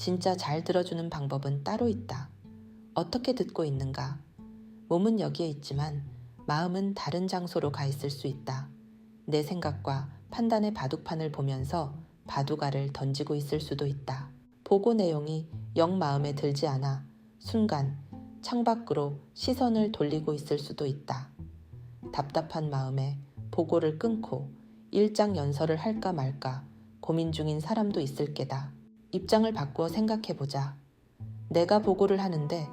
진짜 잘 들어주는 방법은 따로 있다. 어떻게 듣고 있는가? 몸은 여기에 있지만 마음은 다른 장소로 가 있을 수 있다. 내 생각과 판단의 바둑판을 보면서 바둑알을 던지고 있을 수도 있다. 보고 내용이 영 마음에 들지 않아 순간 창밖으로 시선을 돌리고 있을 수도 있다. 답답한 마음에 보고를 끊고 일장연설을 할까 말까 고민 중인 사람도 있을 게다. 입장을 바꾸어 생각해보자. 내가 보고를 하는데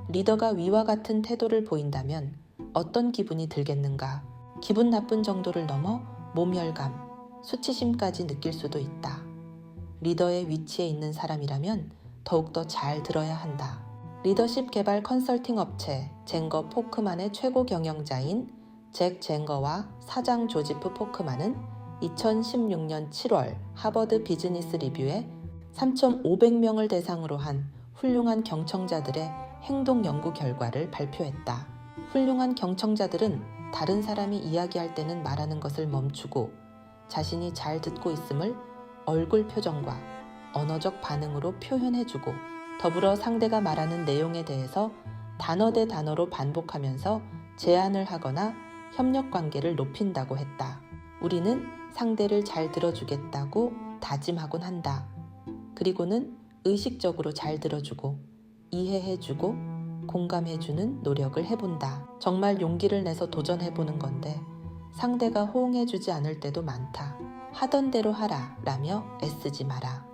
리더가 위와 같은 태도를 보인다면 어떤 기분이 들겠는가? 기분 나쁜 정도를 넘어 모멸감, 수치심까지 느낄 수도 있다. 리더의 위치에 있는 사람이라면 더욱더 잘 들어야 한다. 리더십 개발 컨설팅 업체 젠거 포크만의 최고 경영자인 잭 젠거와 사장 조지프 포크만은 2016년 7월 하버드 비즈니스 리뷰에 3,500명을 대상으로 한 훌륭한 경청자들의 행동 연구 결과를 발표했다. 훌륭한 경청자들은 다른 사람이 이야기할 때는 말하는 것을 멈추고 자신이 잘 듣고 있음을 얼굴 표정과 언어적 반응으로 표현해주고 더불어 상대가 말하는 내용에 대해서 단어 대 단어로 반복하면서 제안을 하거나 협력 관계를 높인다고 했다. 우리는 상대를 잘 들어주겠다고 다짐하곤 한다. 그리고는 의식적으로 잘 들어주고 이해해주고 공감해주는 노력을 해본다. 정말 용기를 내서 도전해보는 건데 상대가 호응해주지 않을 때도 많다. 하던 대로 하라 라며 애쓰지 마라.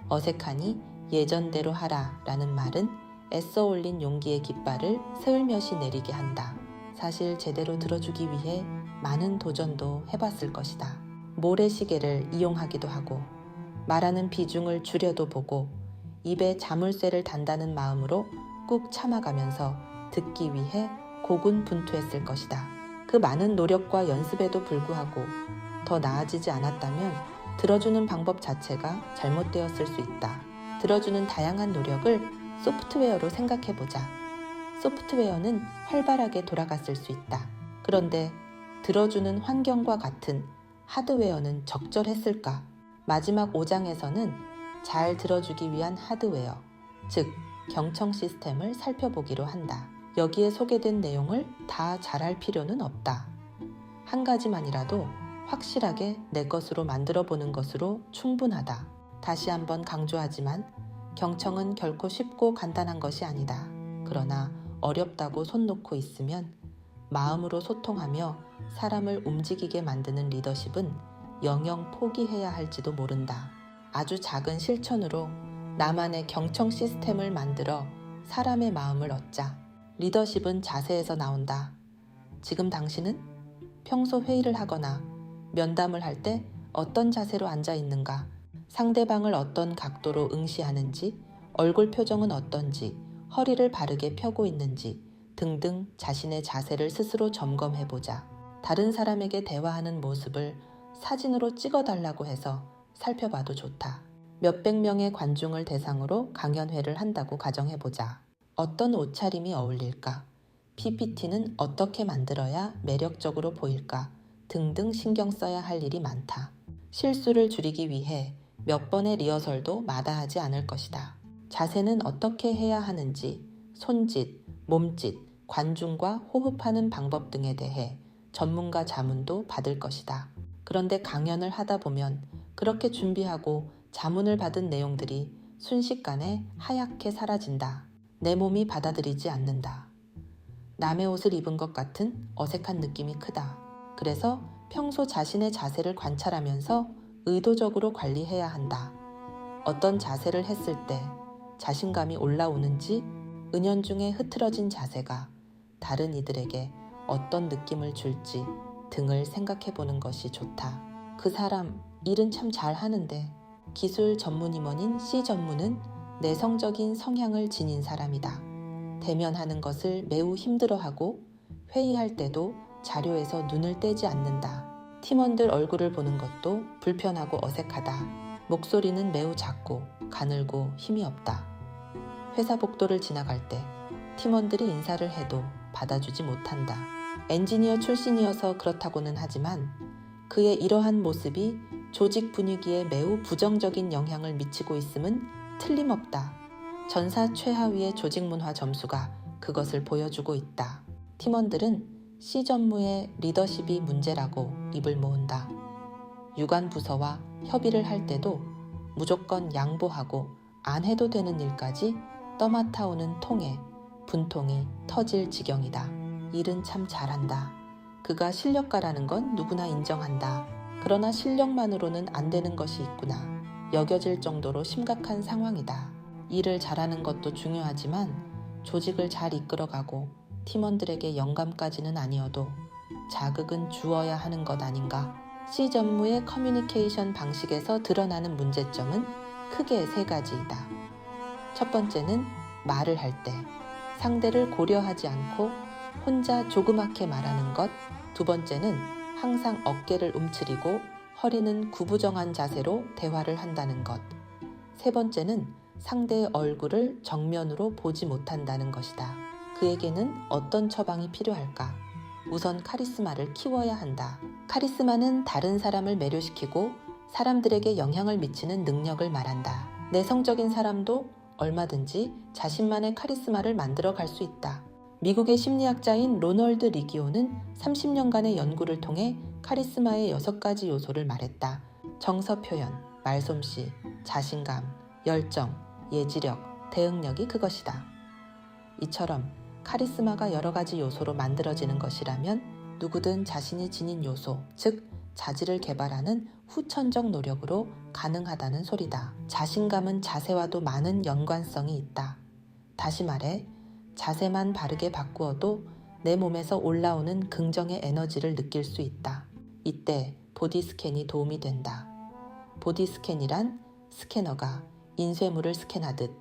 어색하니 예전대로 하라 라는 말은 애써 올린 용기의 깃발을 스을며시 내리게 한다. 사실 제대로 들어주기 위해 많은 도전도 해봤을 것이다. 모래시계를 이용하기도 하고 말하는 비중을 줄여도 보고 입에 자물쇠를 단다는 마음으로 꾹 참아가면서 듣기 위해 고군분투했을 것이다. 그 많은 노력과 연습에도 불구하고 더 나아지지 않았다면 들어주는 방법 자체가 잘못되었을 수 있다. 들어주는 다양한 노력을 소프트웨어로 생각해보자. 소프트웨어는 활발하게 돌아갔을 수 있다. 그런데 들어주는 환경과 같은 하드웨어는 적절했을까? 마지막 5장에서는 잘 들어주기 위한 하드웨어, 즉 경청 시스템을 살펴보기로 한다. 여기에 소개된 내용을 다 잘할 필요는 없다. 한 가지만이라도 확실하게 내 것으로 만들어 보는 것으로 충분하다. 다시 한번 강조하지만 경청은 결코 쉽고 간단한 것이 아니다. 그러나 어렵다고 손 놓고 있으면 마음으로 소통하며 사람을 움직이게 만드는 리더십은 영영 포기해야 할지도 모른다. 아주 작은 실천으로 나만의 경청 시스템을 만들어 사람의 마음을 얻자. 리더십은 자세에서 나온다. 지금 당신은 평소 회의를 하거나 면담을 할 때 어떤 자세로 앉아 있는가? 상대방을 어떤 각도로 응시하는지, 얼굴 표정은 어떤지, 허리를 바르게 펴고 있는지 등등 자신의 자세를 스스로 점검해보자. 다른 사람에게 대화하는 모습을 사진으로 찍어달라고 해서 살펴봐도 좋다. 몇백 명의 관중을 대상으로 강연회를 한다고 가정해보자. 어떤 옷차림이 어울릴까? PPT는 어떻게 만들어야 매력적으로 보일까? 등등 신경 써야 할 일이 많다. 실수를 줄이기 위해 몇 번의 리허설도 마다하지 않을 것이다. 자세는 어떻게 해야 하는지, 손짓, 몸짓, 관중과 호흡하는 방법 등에 대해 전문가 자문도 받을 것이다. 그런데 강연을 하다 보면 그렇게 준비하고 자문을 받은 내용들이 순식간에 하얗게 사라진다. 내 몸이 받아들이지 않는다. 남의 옷을 입은 것 같은 어색한 느낌이 크다. 그래서 평소 자신의 자세를 관찰하면서 의도적으로 관리해야 한다. 어떤 자세를 했을 때 자신감이 올라오는지, 은연중에 흐트러진 자세가 다른 이들에게 어떤 느낌을 줄지 등을 생각해보는 것이 좋다. 그 사람 일은 참 잘하는데 기술 전문임원인 C 전무는 내성적인 성향을 지닌 사람이다. 대면하는 것을 매우 힘들어하고 회의할 때도 자료에서 눈을 떼지 않는다. 팀원들 얼굴을 보는 것도 불편하고 어색하다. 목소리는 매우 작고 가늘고 힘이 없다. 회사 복도를 지나갈 때 팀원들이 인사를 해도 받아주지 못한다. 엔지니어 출신이어서 그렇다고는 하지만 그의 이러한 모습이 조직 분위기에 매우 부정적인 영향을 미치고 있음은 틀림없다. 전사 최하위의 조직 문화 점수가 그것을 보여주고 있다. 팀원들은 C 전무의 리더십이 문제라고 입을 모은다. 유관 부서와 협의를 할 때도 무조건 양보하고 안 해도 되는 일까지 떠맡아오는 통에 분통이 터질 지경이다. 일은 참 잘한다. 그가 실력가라는 건 누구나 인정한다. 그러나 실력만으로는 안 되는 것이 있구나. 여겨질 정도로 심각한 상황이다. 일을 잘하는 것도 중요하지만 조직을 잘 이끌어가고 팀원들에게 영감까지는 아니어도 자극은 주어야 하는 것 아닌가. C 전무의 커뮤니케이션 방식에서 드러나는 문제점은 크게 세 가지이다. 첫 번째는 말을 할 때 상대를 고려하지 않고 혼자 조그맣게 말하는 것. 두 번째는 항상 어깨를 움츠리고 허리는 구부정한 자세로 대화를 한다는 것. 세 번째는 상대의 얼굴을 정면으로 보지 못한다는 것이다. 그에게는 어떤 처방이 필요할까? 우선 카리스마를 키워야 한다. 카리스마는 다른 사람을 매료시키고 사람들에게 영향을 미치는 능력을 말한다. 내성적인 사람도 얼마든지 자신만의 카리스마를 만들어 갈 수 있다. 미국의 심리학자인 로널드 리기오는 30년간의 연구를 통해 카리스마의 6가지 요소를 말했다. 정서 표현, 말솜씨, 자신감, 열정, 예지력, 대응력이 그것이다. 이처럼 카리스마가 여러 가지 요소로 만들어지는 것이라면 누구든 자신이 지닌 요소, 즉 자질을 개발하는 후천적 노력으로 가능하다는 소리다. 자신감은 자세와도 많은 연관성이 있다. 다시 말해 자세만 바르게 바꾸어도 내 몸에서 올라오는 긍정의 에너지를 느낄 수 있다. 이때 보디 스캔이 도움이 된다. 보디 스캔이란 스캐너가 인쇄물을 스캔하듯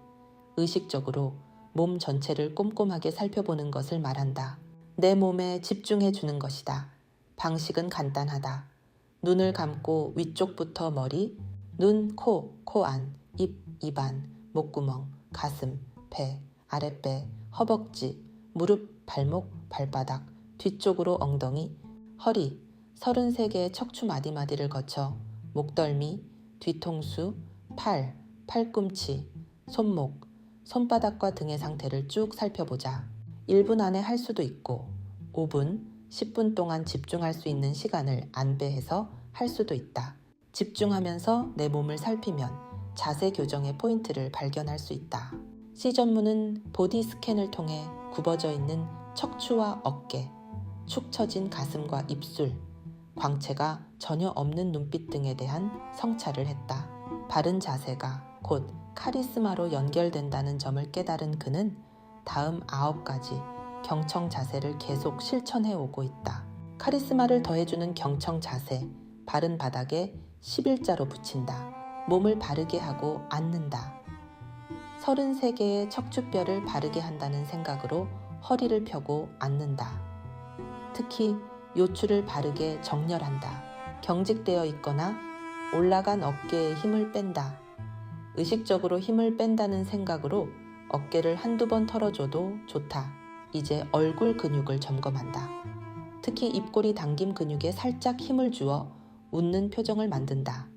의식적으로 몸 전체를 꼼꼼하게 살펴보는 것을 말한다. 내 몸에 집중해 주는 것이다. 방식은 간단하다. 눈을 감고 위쪽부터 머리, 눈, 코, 코안, 입, 입안, 목구멍, 가슴, 배, 아랫배, 허벅지, 무릎, 발목, 발바닥, 뒤쪽으로 엉덩이, 허리, 33개의 척추 마디마디를 거쳐 목덜미, 뒤통수, 팔, 팔꿈치, 손목, 손바닥과 등의 상태를 쭉 살펴보자. 1분 안에 할 수도 있고 5분, 10분 동안 집중할 수 있는 시간을 안배해서 할 수도 있다. 집중하면서 내 몸을 살피면 자세 교정의 포인트를 발견할 수 있다. C 전무는 보디 스캔을 통해 굽어져 있는 척추와 어깨, 축 처진 가슴과 입술, 광채가 전혀 없는 눈빛 등에 대한 성찰을 했다. 바른 자세가 곧 카리스마로 연결된다는 점을 깨달은 그는 다음 9가지 경청 자세를 계속 실천해 오고 있다. 카리스마를 더해주는 경청 자세, 바른 바닥에 11자로 붙인다. 몸을 바르게 하고 앉는다. 33개의 척추뼈를 바르게 한다는 생각으로 허리를 펴고 앉는다. 특히 요추를 바르게 정렬한다. 경직되어 있거나 올라간 어깨에 힘을 뺀다. 의식적으로 힘을 뺀다는 생각으로 어깨를 한두 번 털어줘도 좋다. 이제 얼굴 근육을 점검한다. 특히 입꼬리 당김 근육에 살짝 힘을 주어 웃는 표정을 만든다.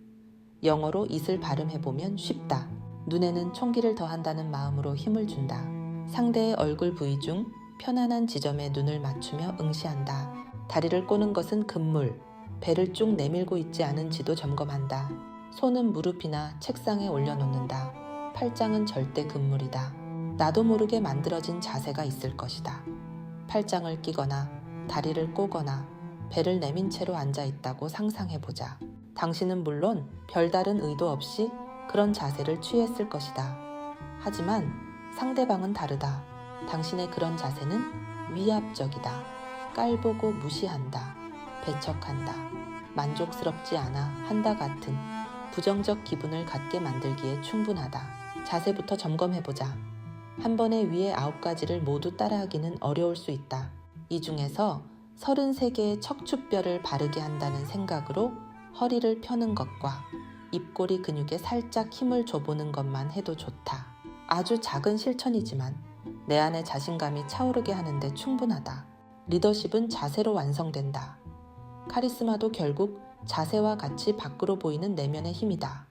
영어로 이슬 발음해보면 쉽다. 눈에는 총기를 더한다는 마음으로 힘을 준다. 상대의 얼굴 부위 중 편안한 지점에 눈을 맞추며 응시한다. 다리를 꼬는 것은 금물, 배를 쭉 내밀고 있지 않은지도 점검한다. 손은 무릎이나 책상에 올려놓는다. 팔짱은 절대 금물이다. 나도 모르게 만들어진 자세가 있을 것이다. 팔짱을 끼거나 다리를 꼬거나 배를 내민 채로 앉아있다고 상상해보자. 당신은 물론 별다른 의도 없이 그런 자세를 취했을 것이다. 하지만 상대방은 다르다. 당신의 그런 자세는 위압적이다. 깔보고 무시한다. 배척한다. 만족스럽지 않아 한다 같은 부정적 기분을 갖게 만들기에 충분하다. 자세부터 점검해보자. 한 번에 위에 9가지를 모두 따라하기는 어려울 수 있다. 이 중에서 33개의 척추뼈를 바르게 한다는 생각으로 허리를 펴는 것과 입꼬리 근육에 살짝 힘을 줘보는 것만 해도 좋다. 아주 작은 실천이지만 내 안의 자신감이 차오르게 하는데 충분하다. 리더십은 자세로 완성된다. 카리스마도 결국 자세와 같이 밖으로 보이는 내면의 힘이다.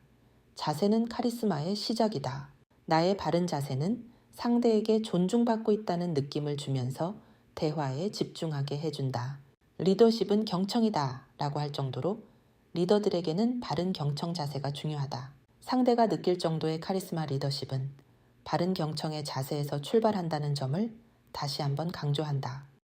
자세는 카리스마의 시작이다. 나의 바른 자세는 상대에게 존중받고 있다는 느낌을 주면서 대화에 집중하게 해준다. 리더십은 경청이다 라고 할 정도로 리더들에게는 바른 경청 자세가 중요하다. 상대가 느낄 정도의 카리스마 리더십은 바른 경청의 자세에서 출발한다는 점을 다시 한번 강조한다.